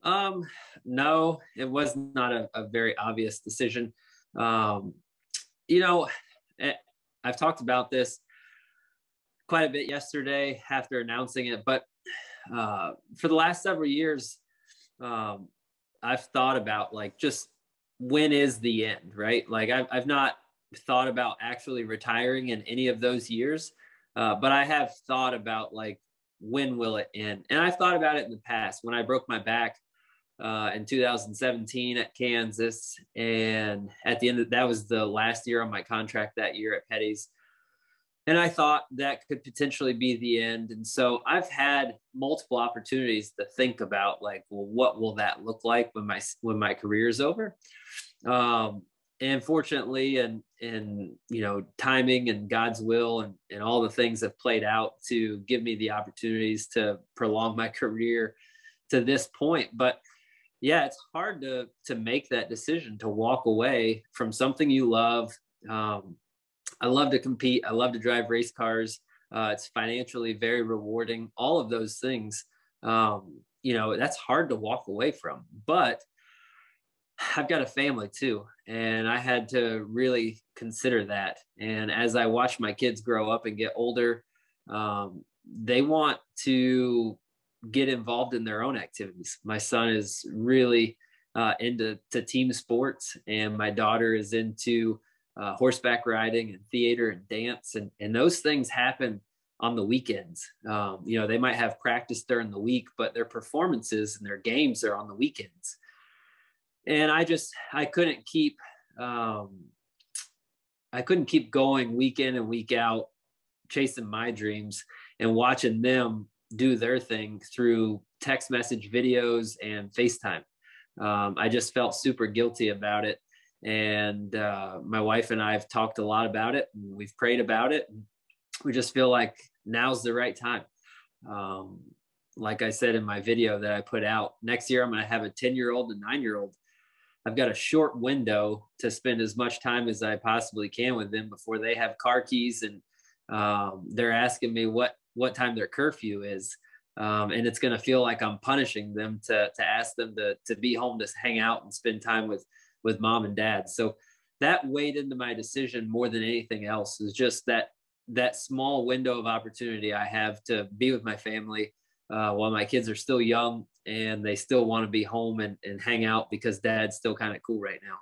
Um, no, it was not a very obvious decision. Um, you know, eh, I've talked about this quite a bit yesterday after announcing it, but for the last several years, um, I've thought about like just when is the end, right? Like I've not thought about actually retiring in any of those years, but I have thought about like when will it end? And I've thought about it in the past when I broke my back in 2017 at Kansas, and at the end of that was the last year on my contract that year at Petty's. And I thought that could potentially be the end. And so I've had multiple opportunities to think about like, well, what will that look like when my career is over? Um, and fortunately, and timing and God's will and all the things have played out to give me the opportunities to prolong my career to this point. But yeah, it's hard to make that decision to walk away from something you love. Um, I love to compete. I love to drive race cars. It's financially very rewarding. All of those things, that's hard to walk away from. But I've got a family too, and I had to really consider that. And as I watch my kids grow up and get older, they want to get involved in their own activities. My son is really into team sports, and my daughter is into horseback riding and theater and dance, and those things happen on the weekends. They might have practice during the week, but their performances and their games are on the weekends. And I couldn't keep going week in and week out chasing my dreams and watching them do their thing through text message videos and FaceTime. I just felt super guilty about it. And my wife and I have talked a lot about it, and we've prayed about it. And we just feel like now's the right time. Like I said in my video that I put out, next year I'm going to have a 10-year-old and 9-year-old. I've got a short window to spend as much time as I possibly can with them before they have car keys, and they're asking me what time their curfew is. And it's going to feel like I'm punishing them to ask them to be home to hang out and spend time with mom and dad. So that weighed into my decision more than anything else, is just that small window of opportunity I have to be with my family while my kids are still young and they still want to be home and hang out because dad's still kind of cool right now.